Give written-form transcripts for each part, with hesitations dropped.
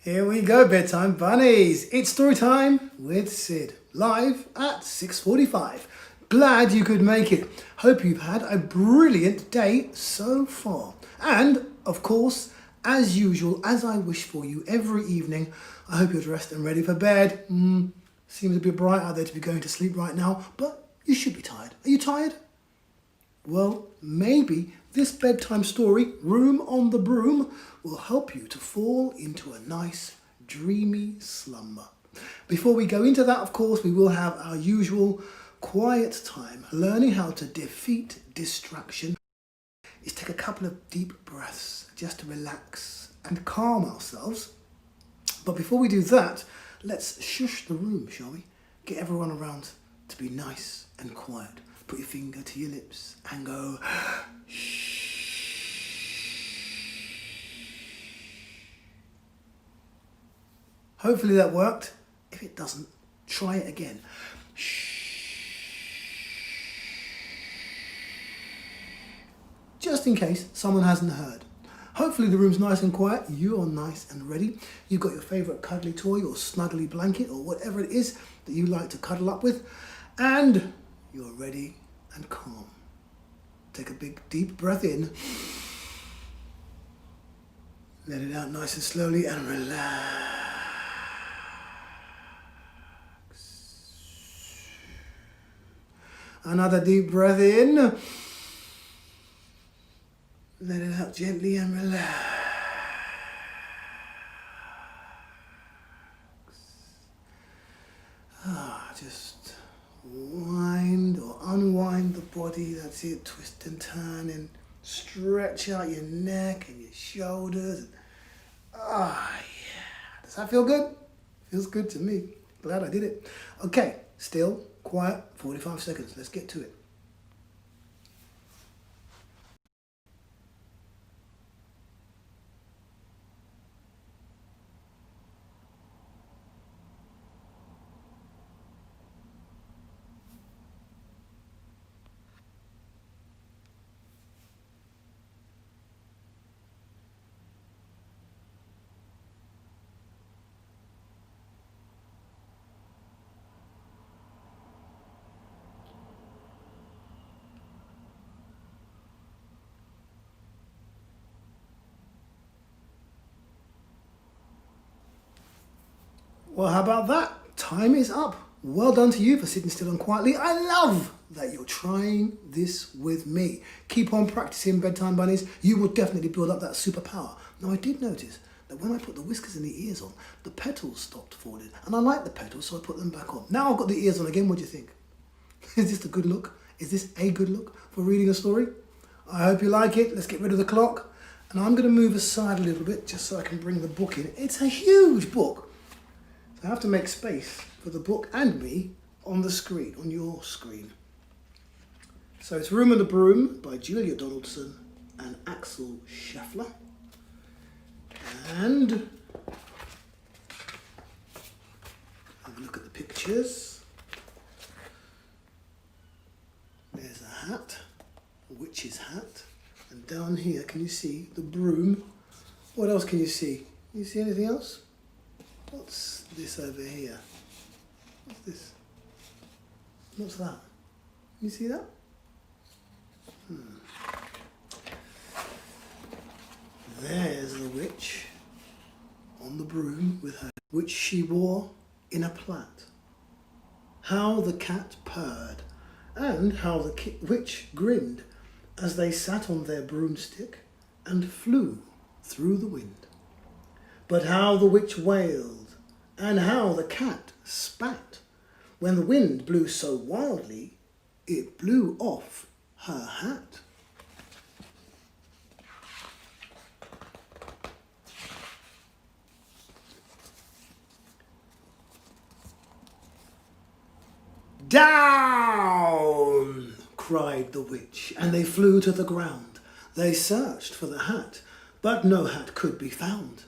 Here we go, bedtime bunnies. It's story time with Sid, live at 6:45. Glad you could make it. Hope you've had a brilliant day so far. And, of course, as usual, as I wish for you every evening, I hope you're dressed and ready for bed. Seems a bit bright out there to be going to sleep right now, but you should be tired. Are you tired? Well, maybe this bedtime story, Room on the Broom, will help you to fall into a nice, dreamy slumber. Before we go into that, of course, we will have our usual quiet time. Learning how to defeat distraction is take a couple of deep breaths just to relax and calm ourselves. But before we do that, let's shush the room, shall we? Get everyone around to be nice and quiet. Put your finger to your lips and go shh. Hopefully that worked. If it doesn't, try it again. Shh. Just in case someone hasn't heard. Hopefully the room's nice and quiet. You are nice and ready. You've got your favourite cuddly toy or snuggly blanket or whatever it is that you like to cuddle up with. And you're ready and calm. Take a big deep breath in. Let it out nice and slowly and relax. Another deep breath in. Let it out gently and relax. Just wind or unwind the body. That's it. Twist and turn and stretch out your neck and your shoulders. Yeah. Does that feel good? Feels good to me. Glad I did it. Okay, still, quiet, 45 seconds. Let's get to it. Well, how about that? Time is up. Well done to you for sitting still and quietly. I love that you're trying this with me. Keep on practicing, bedtime bunnies. You will definitely build up that superpower. Now, I did notice that when I put the whiskers and the ears on, the petals stopped falling. And I like the petals, so I put them back on. Now I've got the ears on again. What do you think? Is this a good look? Is this a good look for reading a story? I hope you like it. Let's get rid of the clock. And I'm going to move aside a little bit just so I can bring the book in. It's a huge book. I have to make space for the book and me on the screen, on your screen. So it's Room on the Broom by Julia Donaldson and Axel Scheffle. And have a look at the pictures. There's a hat, a witch's hat. And down here, can you see the broom? What else can you see? Can you see anything else? What's this over here? What's this? What's that? Can you see that? There's the witch on the broom with her, which she wore in a plait. How the cat purred, and how the witch grinned as they sat on their broomstick and flew through the wind. But how the witch wailed, and how the cat spat, when the wind blew so wildly, it blew off her hat. Down! Cried the witch, and they flew to the ground. They searched for the hat, but no hat could be found.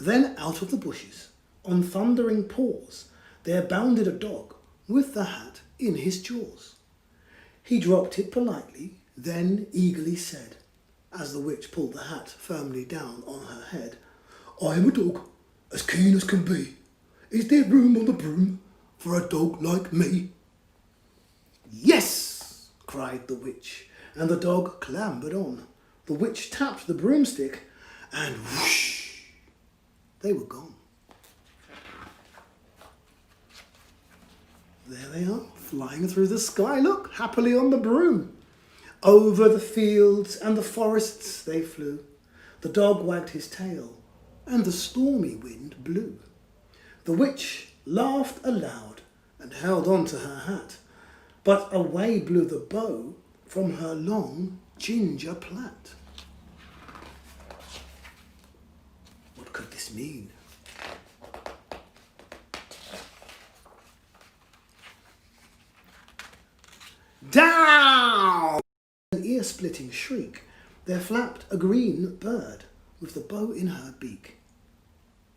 Then out of the bushes, on thundering paws, there bounded a dog with the hat in his jaws. He dropped it politely, then eagerly said, as the witch pulled the hat firmly down on her head, "I am a dog, as keen as can be. Is there room on the broom for a dog like me? Yes, cried the witch, and the dog clambered on. The witch tapped the broomstick, and whoosh, they were gone. There they are, flying through the sky, look, happily on the broom. Over the fields and the forests they flew. The dog wagged his tail, and the stormy wind blew. The witch laughed aloud and held on to her hat, but away blew the bow from her long ginger plait. What could this mean? Down! An ear-splitting shriek, there flapped a green bird with the bow in her beak.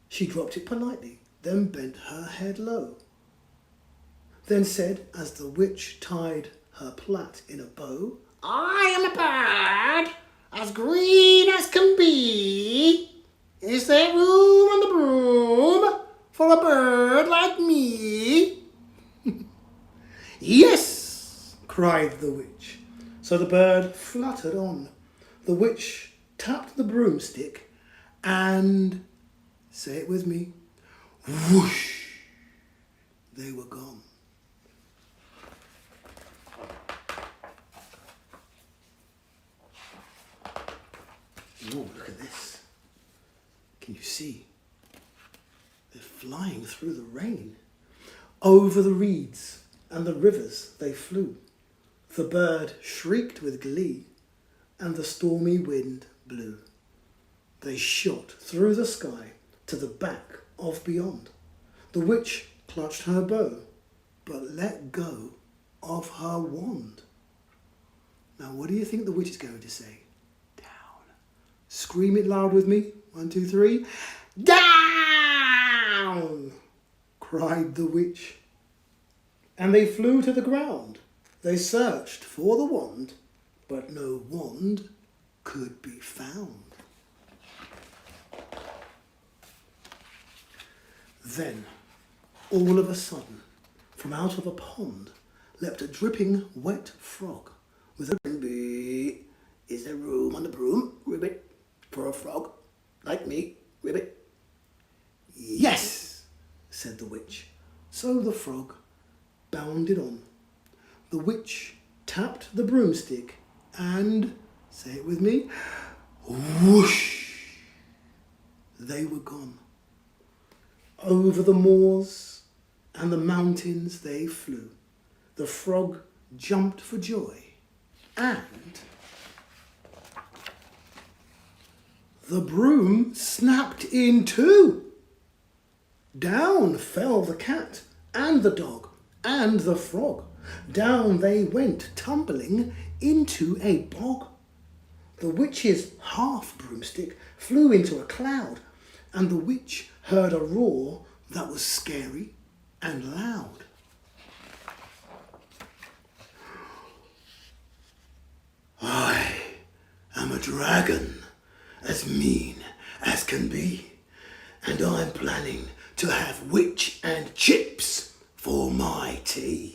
She dropped it politely, then bent her head low, then said, as the witch tied her plait in a bow, I am a bird, as green as can be. Is there room on the broom for a bird like me? Yes, cried the witch. So the bird fluttered on. The witch tapped the broomstick and, say it with me, whoosh, they were gone. Oh, look at this. Can you see? They're flying through the rain. Over the reeds and the rivers they flew. The bird shrieked with glee, and the stormy wind blew. They shot through the sky to the back of beyond. The witch clutched her bow, but let go of her wand. Now, what do you think the witch is going to say? Scream it loud with me. 1, 2, 3. Down! Cried the witch. And they flew to the ground. They searched for the wand, but no wand could be found. Then, all of a sudden, from out of a pond, leapt a dripping wet frog with a bee. Is there room on the broom, Ribbit, for a frog like me, Ribbit? Yes, said the witch. So the frog bounded on. The witch tapped the broomstick and, say it with me, whoosh, they were gone. Over the moors and the mountains they flew. The frog jumped for joy, and the broom snapped in two. Down fell the cat and the dog and the frog. Down they went tumbling into a bog. The witch's half broomstick flew into a cloud, and the witch heard a roar that was scary and loud. I am a dragon, as mean as can be, and I'm planning to have witch and chips for my tea.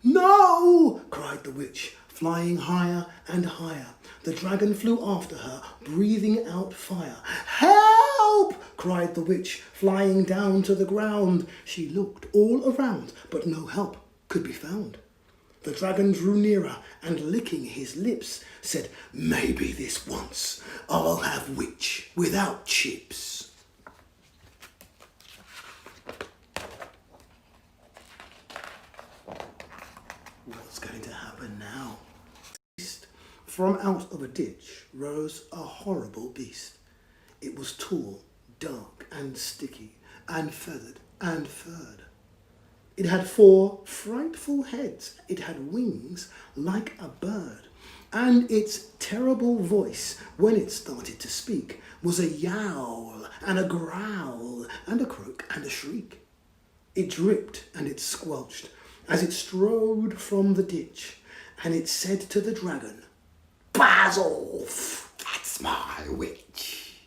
No, cried the witch, flying higher and higher. The dragon flew after her, breathing out fire. Help! Cried the witch, flying down to the ground. She looked all around, but no help could be found. The dragon drew nearer and, licking his lips, said, maybe this once I'll have witch without chips. What's going to happen now? From out of a ditch rose a horrible beast. It was tall, dark and sticky, and feathered and furred. It had 4 frightful heads. It had wings like a bird. And its terrible voice, when it started to speak, was a yowl and a growl and a croak and a shriek. It dripped and it squelched as it strode from the ditch, and it said to the dragon, "Buzz off, that's my witch."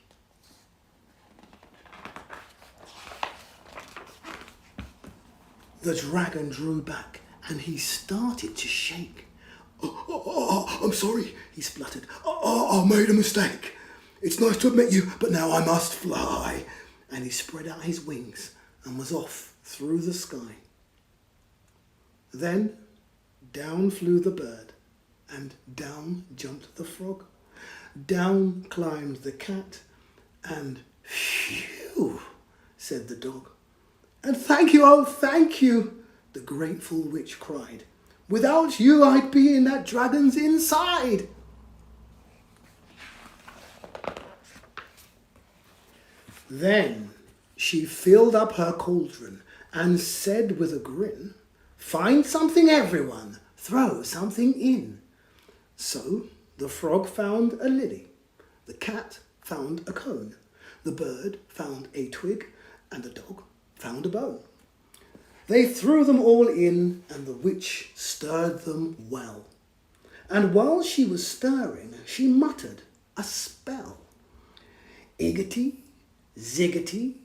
The dragon drew back and he started to shake. I'm sorry, he spluttered. I made a mistake. It's nice to have met you, but now I must fly. And he spread out his wings and was off through the sky. Then down flew the bird, and down jumped the frog. Down climbed the cat, and phew, said the dog. And thank you, oh thank you, the grateful witch cried. Without you I'd be in that dragon's inside. Then she filled up her cauldron and said with a grin, find something everyone, throw something in. So the frog found a lily, the cat found a cone, the bird found a twig, and the dog found a bone. They threw them all in, and the witch stirred them well. And while she was stirring, she muttered a spell. Iggity, ziggity,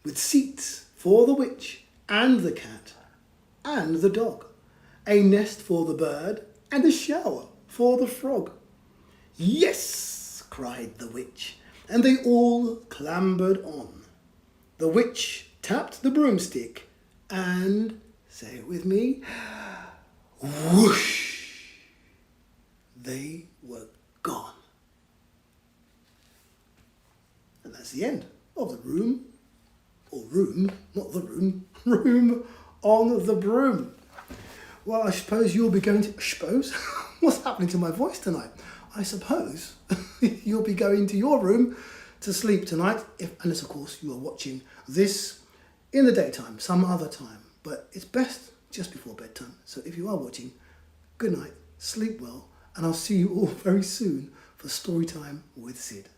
with seats for the witch and the cat and the dog, a nest for the bird and a shower for the frog. Yes, cried the witch, and they all clambered on. The witch tapped the broomstick and, say it with me, whoosh, they were gone. And that's the end of the room, or room, not the room, room on the broom. Well, I suppose you'll be going to, what's happening to my voice tonight? I suppose you'll be going to your room to sleep tonight, unless of course you are watching this in the daytime, some other time. But it's best just before bedtime. So if you are watching, good night, sleep well, and I'll see you all very soon for Storytime with Sid.